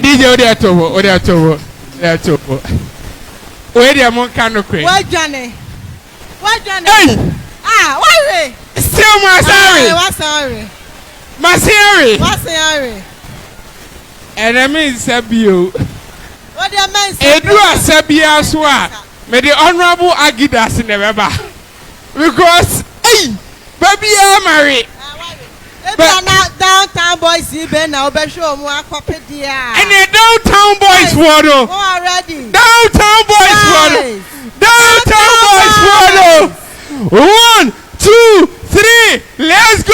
DJ Odia Tobo. Where the among canoe crane? What Johnny? Hey! What? Still Masari! Masari! Masari! And I mean Sabio. What do you mean? Edua Sabia Swa. May the honorable Agidas in the Weber. Because, hey! Baby, I'm married. But Downtown Bhoy DTB now be show more copy there. And the Downtown Boys photo. Already. Downtown Boys photo. Downtown Boys photo. 1, 2, 3. Let's go!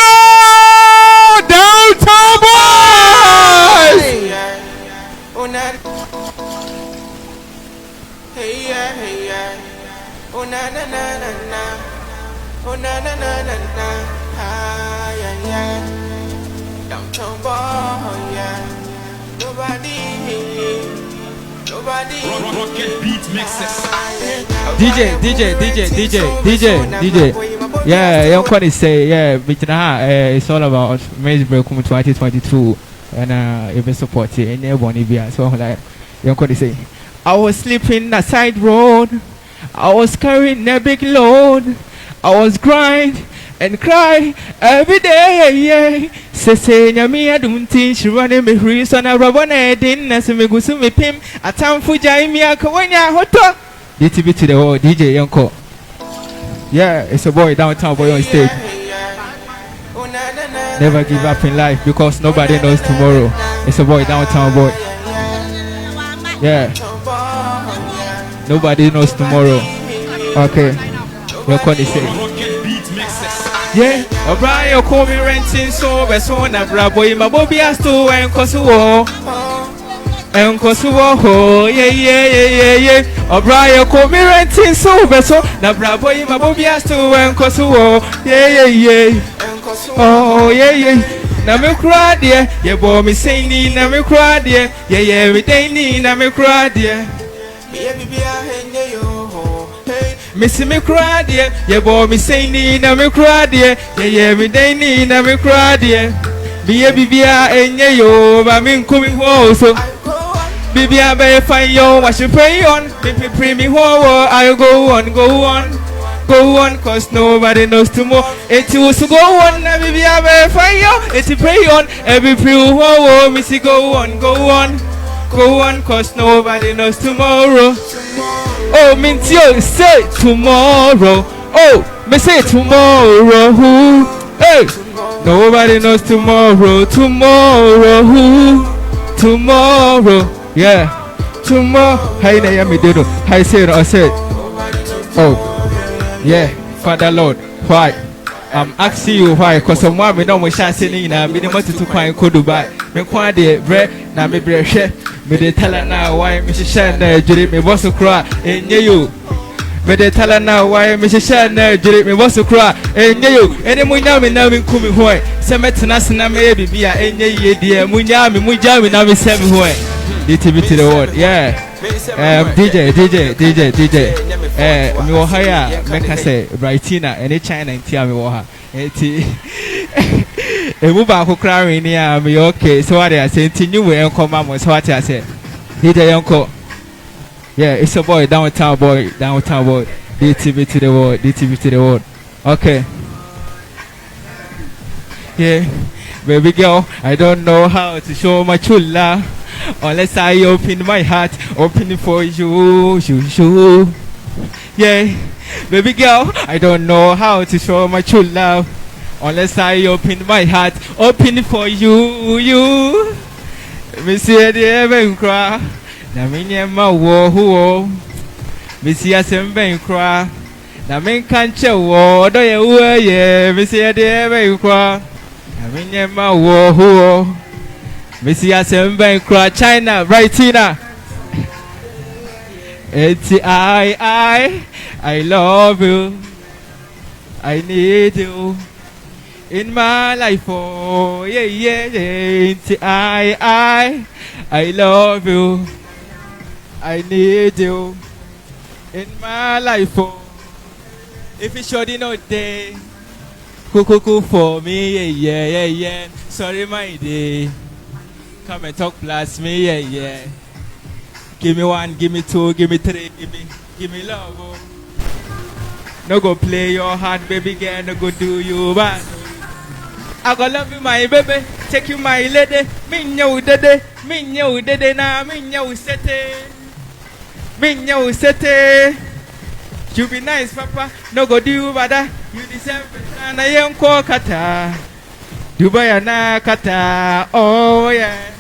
Downtown Boys. Hey yeah, hey yeah. Oh na na na na na. Oh na na na na na. Ah yeah yeah. Downtown Boy, yeah. Nobody. Rocket beat mixes. DJ. Yeah, you can say yeah. It's all about Miss Berekum 2022, and even support it. And everyone be so like you can say. I was sleeping on the side road. I was carrying a big load. I was grind and cry every day. Yeah. Say me I don't think she running me reason I rub on a dinner so me go to me pim a time for Jamie Kawanya Hoto DTB to the world DJ Yonko. Yeah, it's a boy Downtown Bhoy on stage. Never give up in life because nobody knows tomorrow. It's a boy Downtown Bhoy. Yeah. Nobody knows tomorrow. Okay. Yonko is saying. Yeah, O'Brien call me renting so best one a boy, my bobby has to and Kosovo. And Kosovo, yeah. O'Brien call me renting so best one a boy, my bobby has to and Kosovo, yeah. Oh, yeah. Now me cry, dear, yeah, boy, me saying, now me cry, dear, yeah, we ain't now me cry, dear. Missy me cry dear, yeah boy me say ni na me cry dear, yeah me day ni na me cry dear. Biya enye yo, ba me nkumi ho so. Bibia be fine yo, what you pray on? Me pray me ho, I go on, cause nobody knows tomorrow. It was to go on, na bibia be fine yo, it's pray on, every pray ho, me see go on, cause nobody knows tomorrow. Oh, Mintio, say tomorrow. Oh, me say tomorrow. Who? Hey, nobody knows tomorrow. Tomorrow. Yeah, tomorrow. Hi, Naomi Dodo. Hi, say I said. Oh, yeah, Father Lord, why? I'm asking you why? Cause someone we know we shall say in a minimum to find Kodubai. Me quite the bread, na me bread. Me de tell her now why me shine jury me was to cry and you. Me de tell her now why me shine jury me was to cry and you. Any munya me now me kumi hoy. Se me tenase na me be a enye dear munya me now me send me hoy. DTB to the world, yeah. DJ. Me wo hire make us say Brightina any China in Tia me wo ha. Move back who crying near me, okay. So what I say, you will come on. So what I say, DJ Uncle. Yeah, it's a boy, Downtown Bhoy, DTB to the world. Okay. Yeah, baby girl, I don't know how to show my true love unless I open my heart, open it for you. Yeah, baby girl, I don't know how to show my true love. Unless I open my heart, open for you. Monsieur the Evan cry. Na minya ma wo. Monsieur Semben cry. Na men can't show do ye. Monsieur the Evan cry. Na minya ma wo. Monsieur Semben cry. China, Brightina. It's I love you. I need you. In my life, oh yeah. I love you. I need you. In my life, oh. If you should know day, Cook for me, yeah. Sorry, my day. Come and talk plus me, yeah. Give me 1, give me 2, give me 3, give me love. Oh. No go play your heart, baby girl, no go do you bad. I go love you, my baby. Take you, my lady. Me dede na, me sete. You be nice, papa. No go do you bad. You deserve it. And I am called Kata. Dubai na Kata. Oh yeah.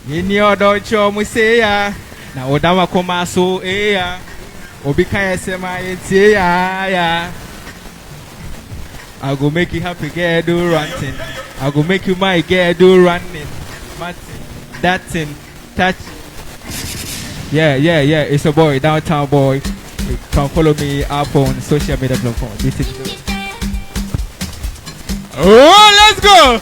In your Deutsche Musea. Na Odama Komaso, eh. Obika Sema, yeah. I go make you happy, girl, do ranting. I go make you my girl, do running. Martin, that thing, touch. Yeah. It's a boy, Downtown Boy. You can follow me up on social media platform. This is. Oh, let's go!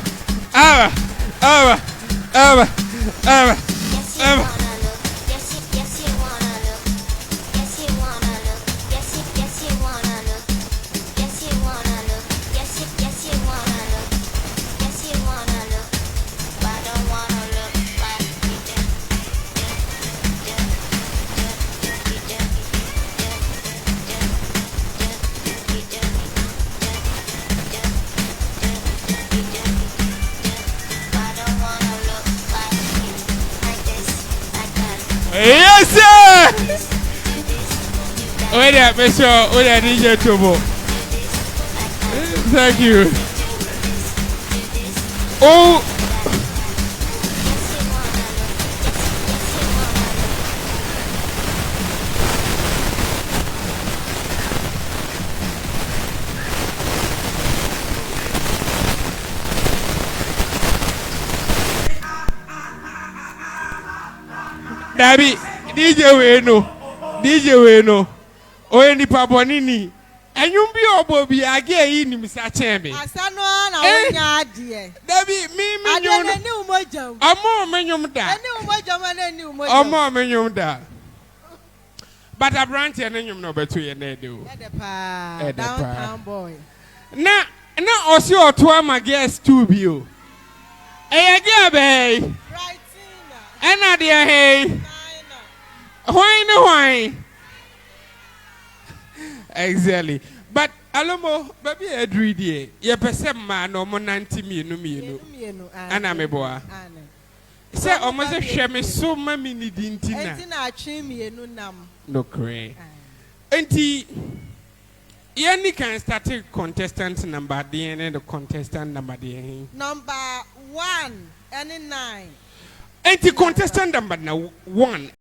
Yes, sir! Wait there, Mr. DJ Tobo. Thank you. Oh! Dabi, DJ Weno. Oye ni pabonini. Enyum bi obo bi age yi ni misa chembe. Asano na wonya ade. Dabi mi nyum. Ade ni umojam. Omo menyum da. Ani umojam na ni umojam. Omo menyum da. But a branch and nyum no betu ye na de o. Ede pa. Downtown Boy. Na osi oto ama guest too bi o. Eye be. Ena de hey. Why? Exactly. But alomo baby edri ye pese ma no mo 90 mienu. Ana meboa. Say omo se hwe me so ma mi ni di ntina. Enti na atwe mienu nam. No cray. Enti ye can start contestant number the contestant number Number 1 and 9. Enti contestant number 1